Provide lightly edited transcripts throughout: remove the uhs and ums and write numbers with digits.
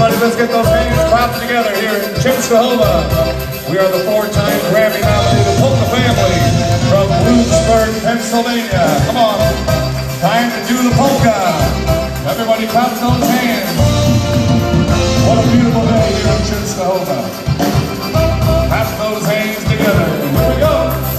everybody, let's get those hands clapped together here in Czestochowa. We are the four-time Grammy-nominated Polka family from Bloomsburg, Pennsylvania. Come on, time to do the polka. Everybody clap those hands. What a beautiful day here in Czestochowa. Clap those hands together. Here we go.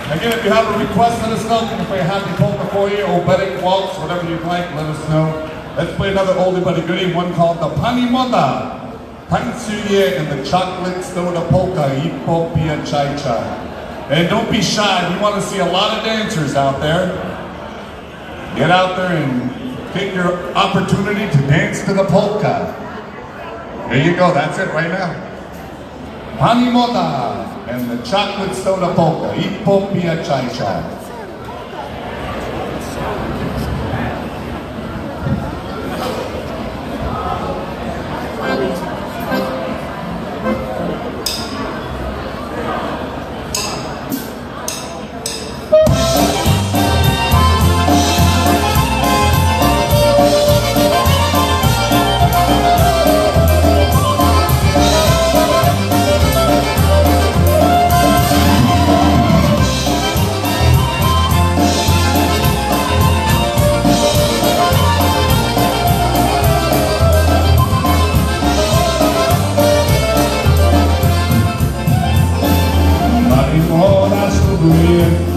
Again, if you have a request, let us know. We can play a happy polka for you, oberek, waltz, whatever you'd like, let us know. Let's play another oldie but a goodie, one called the Pani Moda. Tańcuje in the chocolate soda polka, i popija chai chai. And don't be shy, we want to see a lot of dancers out there. Get out there and take your opportunity to dance to the polka. There you go, that's it right now. Pani Moda and the chocolate soda polka. Ippo pia chai chai.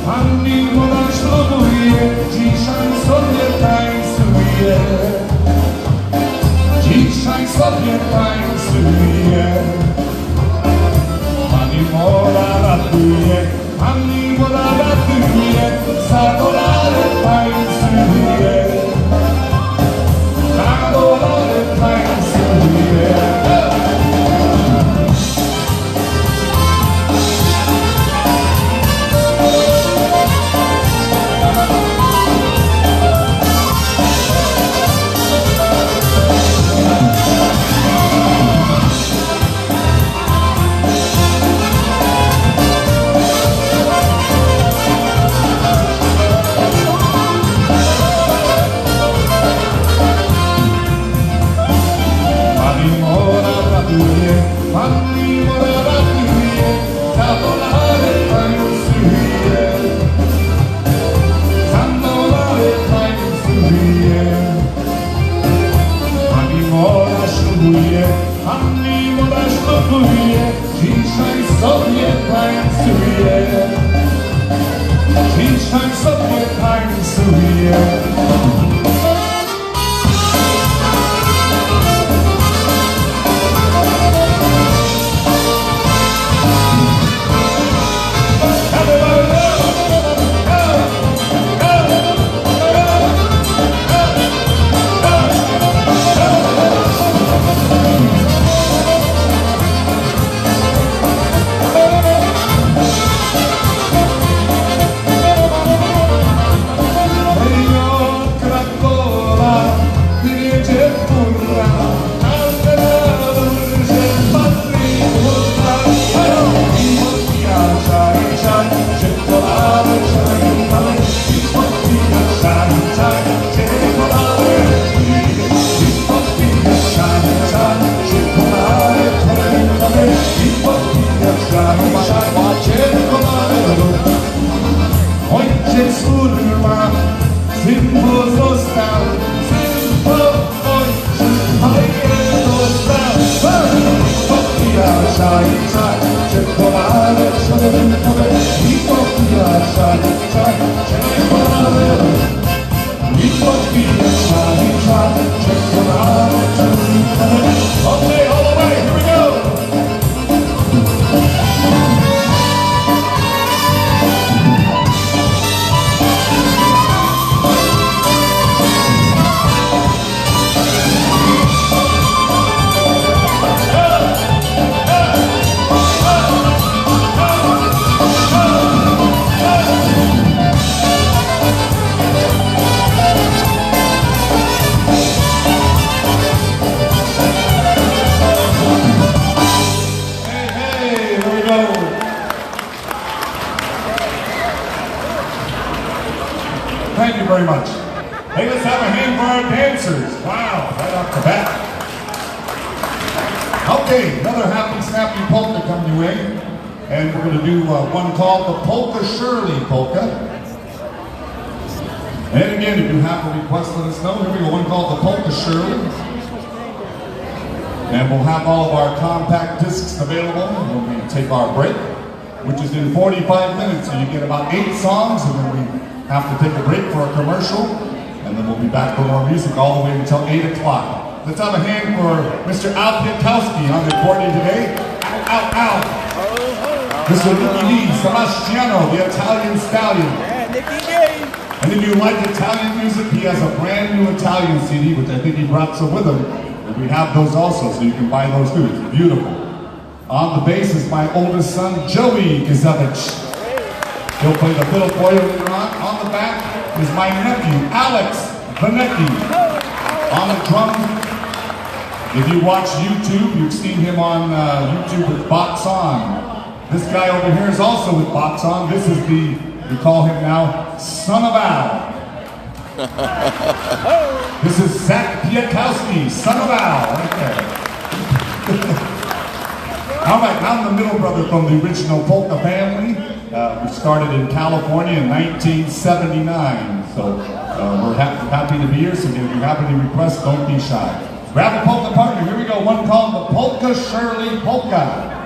Pani Moda ślubuje, dzisiaj sobie tańcuje. Dzisiaj sobie tańcuje. Pani Moda ratuje, Pani Moda ratuje, za dolary tańcuje. Za dolary tańcuje. Pani Moda ratuje, za dolary tańcuje. Za dolary tańcuje. Pani Moda ślubuje, Pani Moda ślubuje, dzisiaj sobie tańcuje. Dzisiaj sobie tańcuje. Ojciec urma, syn pozostał, syn po ojcu, ale nie dostał. Popija czaj, czaj, czekoladę, czerwoną, i popija czaj, czaj, czekoladę. I popija czaj, czaj, czekoladę, czerwoną. Okay, all the way, here we go! Thank you very much. Hey, let's have a hand for our dancers. Wow, right off the bat. Okay, another happy, snappy polka coming your way. And we're going to do one called the Polka Shirley Polka. And again, if you have a request, let us know. Here we go, one called the Polka Shirley. And we'll have all of our compact discs available when we take our break, which is in 45 minutes. So you get about 8 songs, and then we have to take a break for a commercial, and then we'll be back for more music all the way until 8 o'clock. Let's have a hand for Mr. Al Piatkowski on the accordion today. Ow, ow, ow. Mr. Nicky Lee, Sebastiano, the Italian Stallion. Yeah, Nicky Lee. And if you like Italian music, he has a brand new Italian CD, which I think he brought some with him. And we have those also, so you can buy those too. It's beautiful. On the bass is my oldest son, Joey Gizevich. He'll play the fiddle for you later on. On the back is my nephew, Alex Vanecki. On the drums, if you watch YouTube, you've seen him on YouTube with Box On. This guy over here is also with Box On. This is the, we call him now, Son of Al. This is Zach Piakowski, Son of Al, right there. All right, I'm the middle brother from the original Polka family. We started in California in 1979, so we're happy to be here. So if you have any requests, don't be shy. Grab a polka partner. Here we go. One called the Polka Shirley Polka.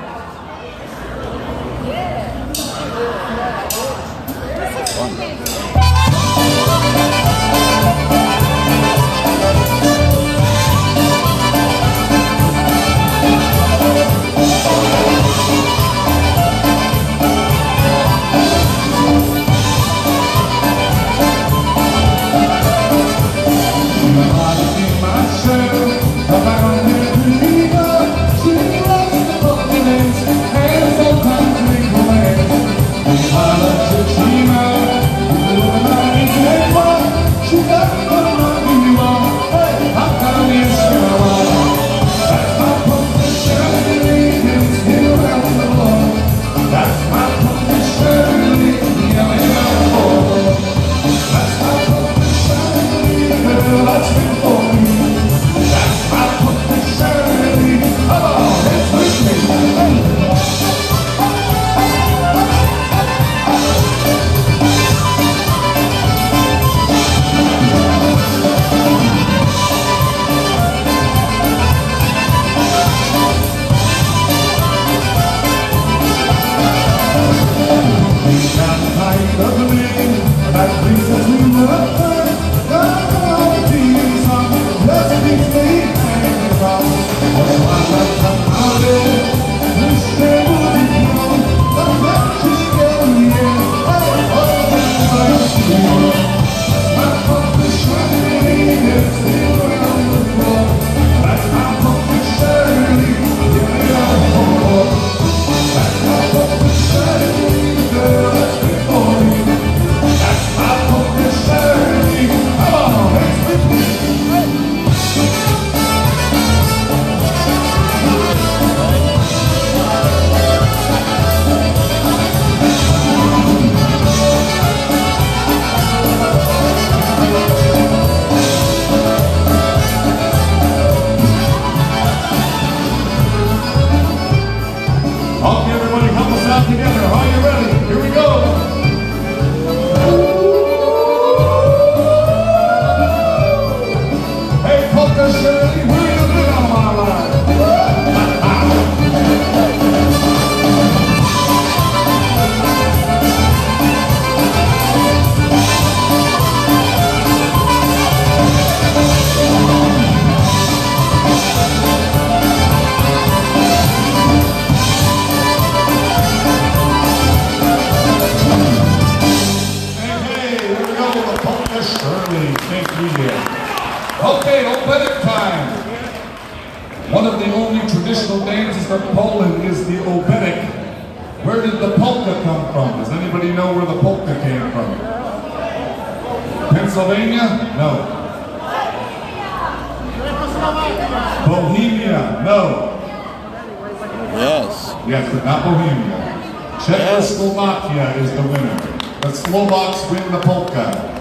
Okay, Obedek time. One of the only traditional dances from Poland is the Obedek. Where did the polka come from? Does anybody know where the polka came from? Pennsylvania? No. Bohemia? No. Yes. Yes, but not Bohemia. Czechoslovakia is the winner. The Slovaks win the polka.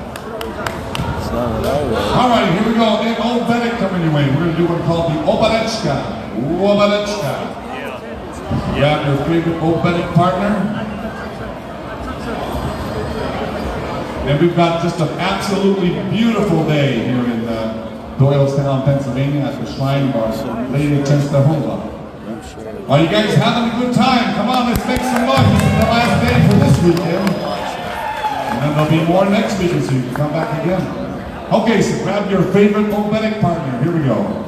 All right, here we go. Then Obedek coming your way. We're going to do one called the Obedeczka. Obedeczka. You have your favorite Obedek partner. And we've got just an absolutely beautiful day here in Doylestown, Pennsylvania at the shrine of Our Lady of Czestochowa. Are you guys having a good time? Come on, let's make some noise. This is the last day for this weekend. And then there'll be more next weekend, so you can come back again. Okay, so grab your favorite Obedek partner. Here we go.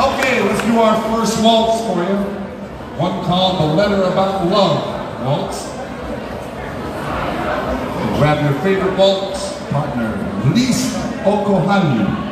Okay, let's do our first waltz for you. One called The Letter About Love waltz. Grab your favorite waltz partner, Lisa Okohani.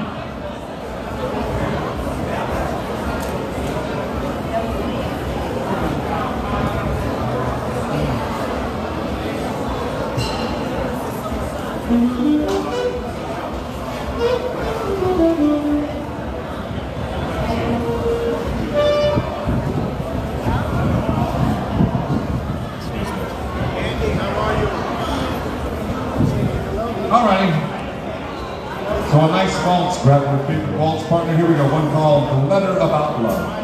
Alrighty. So a nice waltz, grab your favorite waltz partner. Here we go, one called The Letter About Love.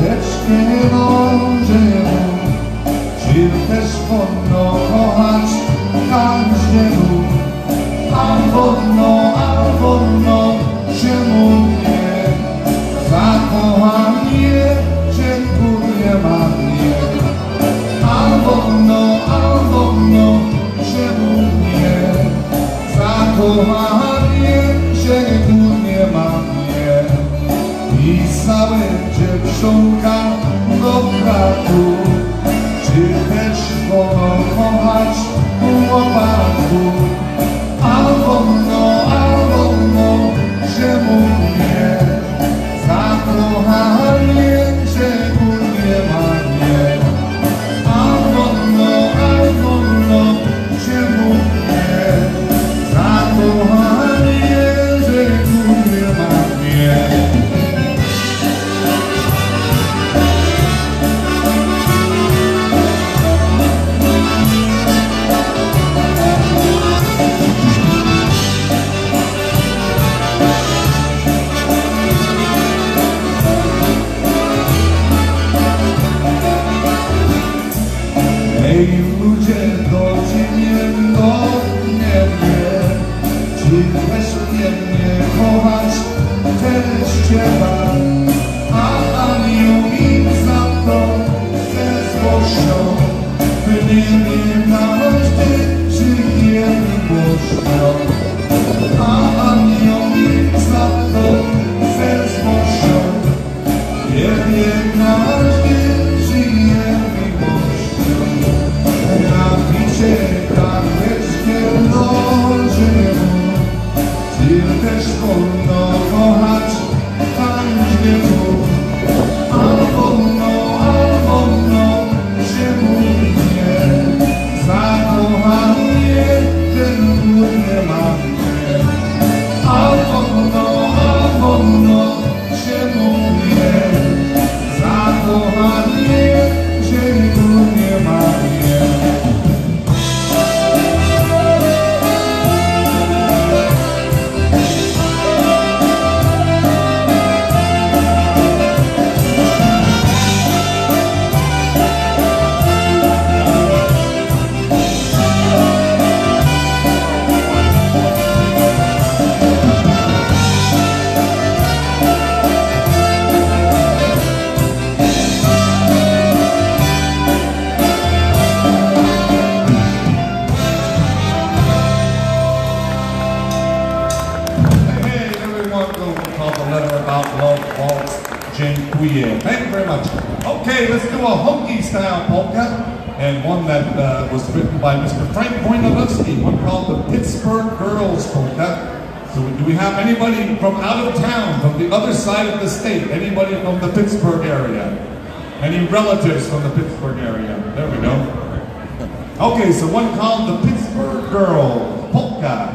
Teczkę dążył, czy też wolno kochać każdemu, a wolno wolno się mówię, zakochanie dziękuję mamie. A wolno się mówię, zakochanie dziękuję mamie. Pisałem dziewczonka do bratu, czy też wolno kochać chłopaków. A wolno się mówię, zakochanie dziękuję mamie. A wolno się mówię, zakochanie dziękuję mamie. Ej ludzie, godnie mnie, czy też mnie kochać też trzeba, a anioł mi za to ze złością wymienię każdy, żyje miłością. A anioł mi za to ze złością wymienię każdy, żyje miłością. Napiszę karteczkę Bożemu, czy też wolno kochać każdemu. A wolno się mówię, zakochanie dziękuję mamie. A wolno się mówię, zakochanie dziękuję mamie. Thank you very much. Okay, let's do a honky style polka, and one that was written by Mr. Frank Wojnarowski, one called the Pittsburgh Girls Polka. So do we have anybody from out of town, from the other side of the state? Anybody from the Pittsburgh area? Any relatives from the Pittsburgh area? There we go. Okay, so one called the Pittsburgh Girls Polka.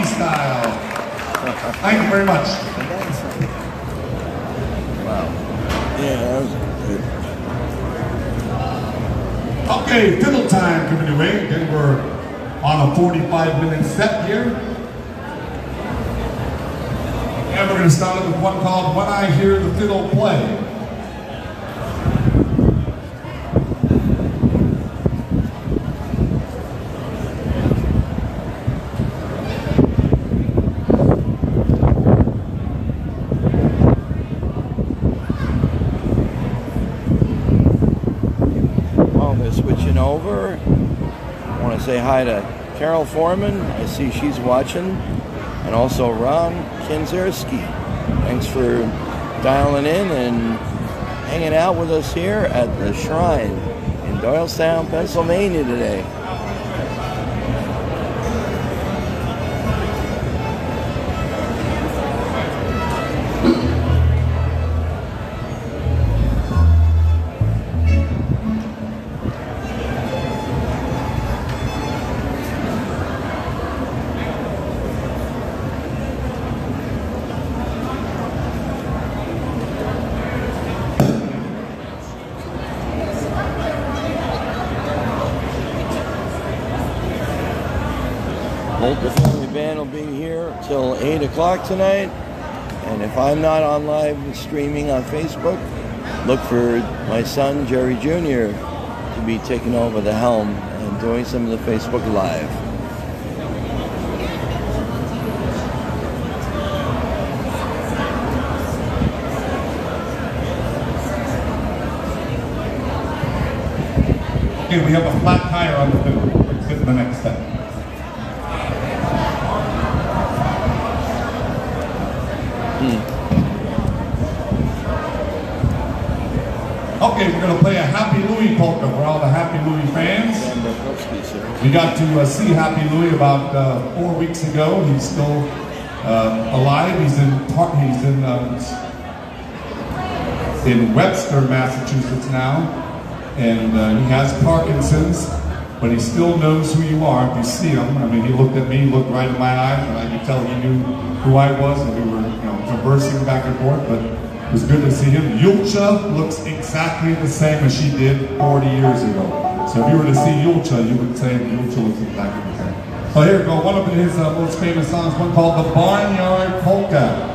doggy style. Thank you very much. Wow. Yeah, that was good. Okay, fiddle time coming away. Again, we're on a 45-minute set here. And we're going to start with one called When I Hear the Fiddle Play. Switching over. I want to say hi to Carol Foreman. I see she's watching. And also Ron Kinzerski. Thanks for dialing in and hanging out with us here at the Shrine in Doylestown, Pennsylvania today. Polka Family Band will be here till 8 o'clock tonight. And if I'm not on live streaming on Facebook, look for my son, Jerry Jr., to be taking over the helm and doing some of the Facebook Live. Okay, we have a flat tire on the fiddle. Let's get to the next step. Okay, we're going to play a Happy Louie polka for all the Happy Louie fans. We got to see Happy Louie about 4 weeks ago. He's still alive. He's in Webster, Massachusetts now, and he has Parkinson's, but he still knows who you are if you see him. I mean, he looked at me, looked right in my eyes, and I could tell he knew who I was, and we were, conversing back and forth. But it was good to see him. Yulcha looks exactly the same as she did 40 years ago. So if you were to see Yulcha, you would say Yulcha looks exactly the same. So here we go, one of his most famous songs, one called The Barnyard Polka.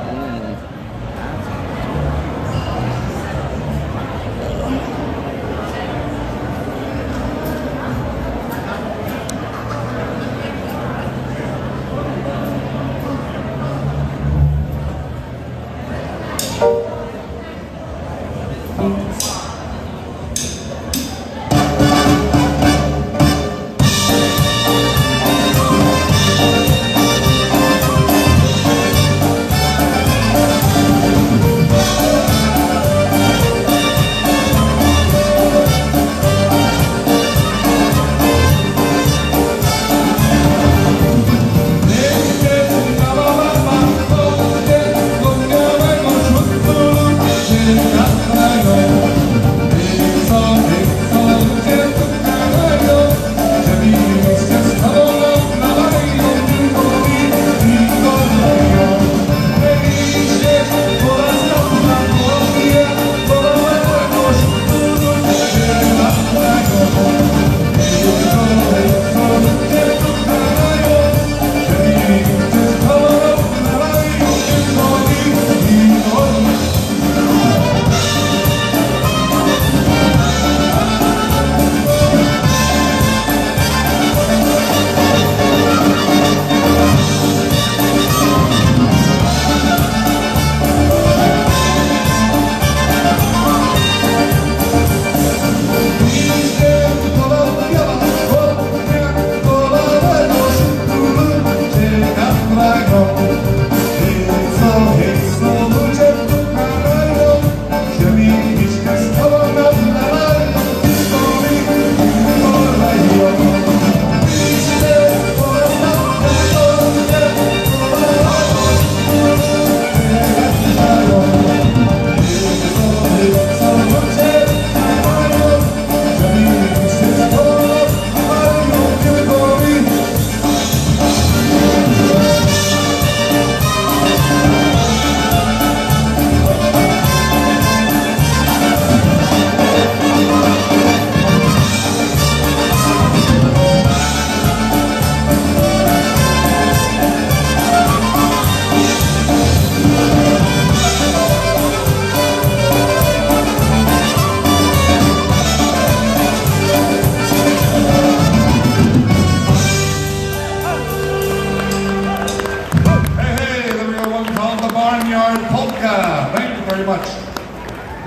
Polka. Thank you very much.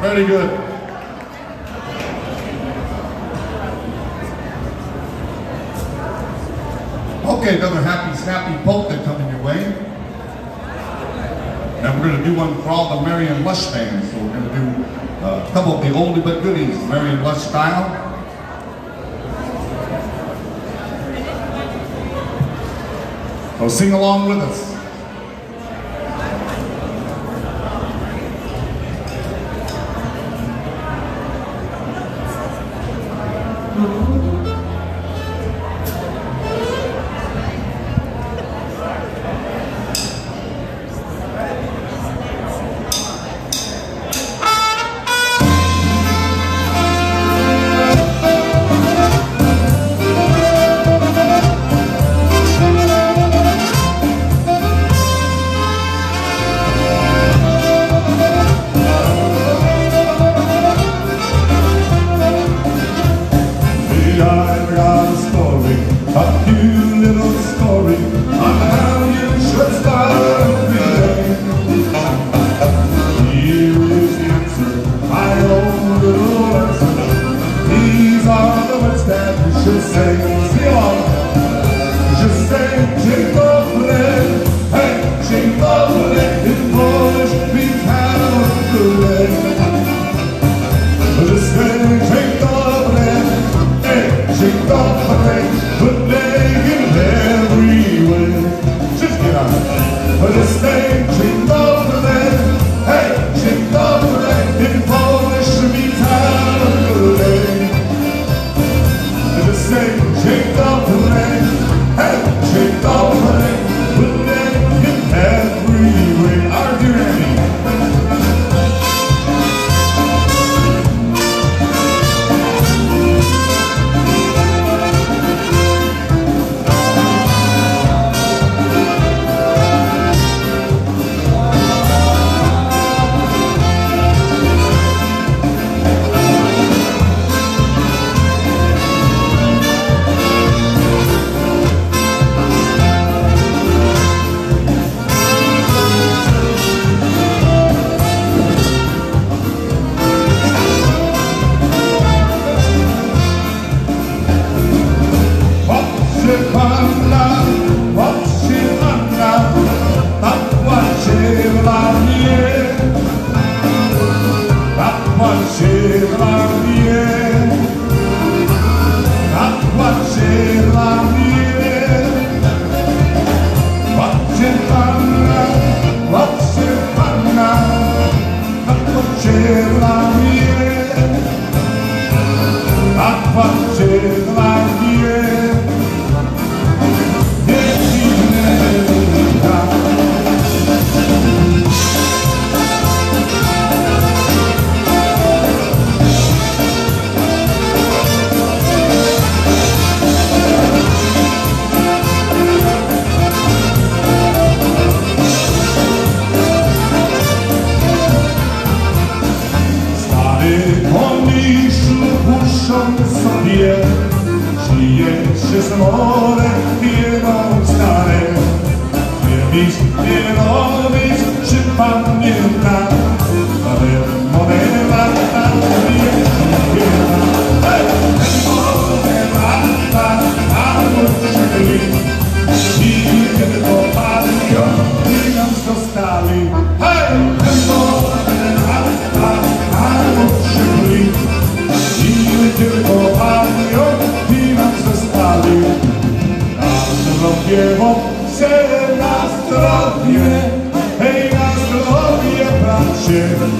Very good. Okay, another happy, snappy polka coming your way. And we're going to do one for all the Merry and Lush fans. So we're going to do a couple of the oldie but goodies, Merry and Lush style. So sing along with us. I've got a story, a cute little story on how you should start every day. Here is the answer, my own little answer. These are the words that you should say. Sing along. You should say, dziękuję, hey, dziękuję. In Polish means have a good day. Just say, dziękuję. Dzień dobry, good day in every way. Just get on it. But it's name, dzień dobry, hey, dzień dobry. In Polish means have a good day. Just say, dzień dobry, hey, dzień dobry. Good day in every way. Are you ready?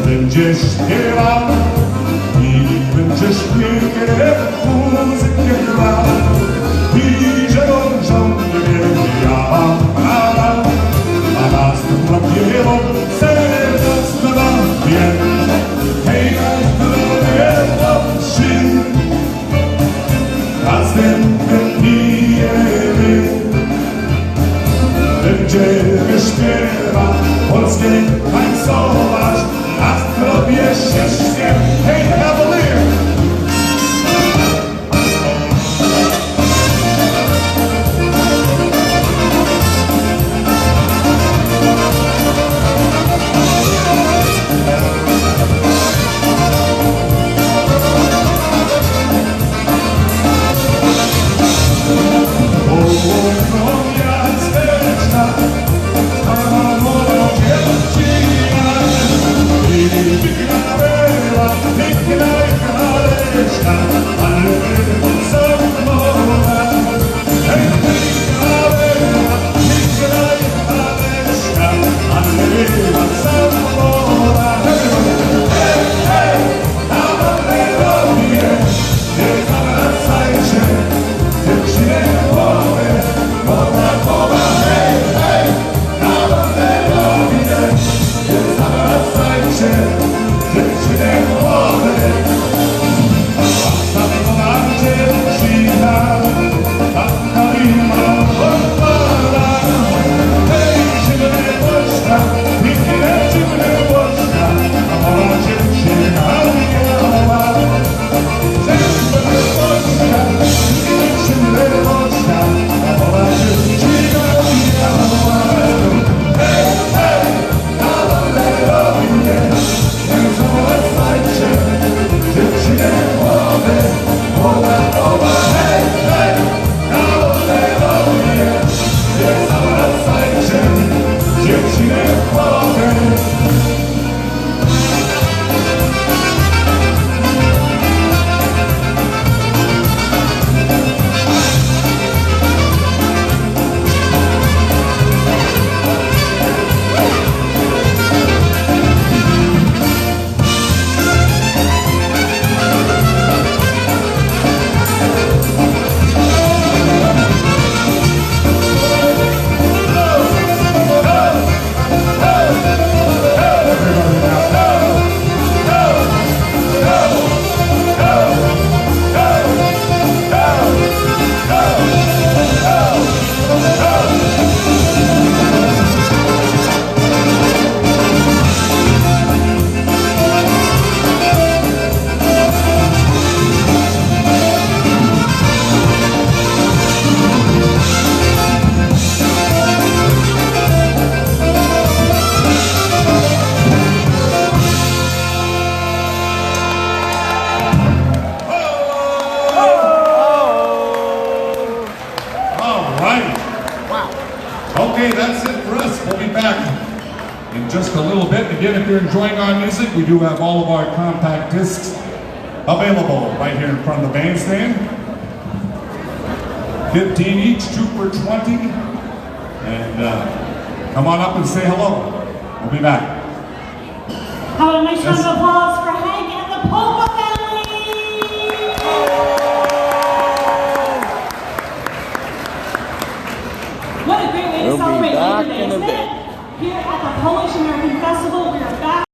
Będziesz śpiewał i będziesz pięknie muzykę grał i że żołnierze ja wam nadam, a nas tu robiło serce zdrowie. Hej, na zdrowie chłopcy, następnie pijemy. Będziemy śpiewać, polskie tańcować, a zdrowie się hej, Cavalier! in just a little bit. Again, if you're enjoying our music, we do have all of our compact discs available right here in front of the bandstand. 15 each, 2 for 20. And come on up and say hello. We'll be back. How about a nice round of applause for Hank and the Polka family? What a great way to We'll be celebrate back Labor Day, in a isn't bit. it? Here at the Polish American Festival.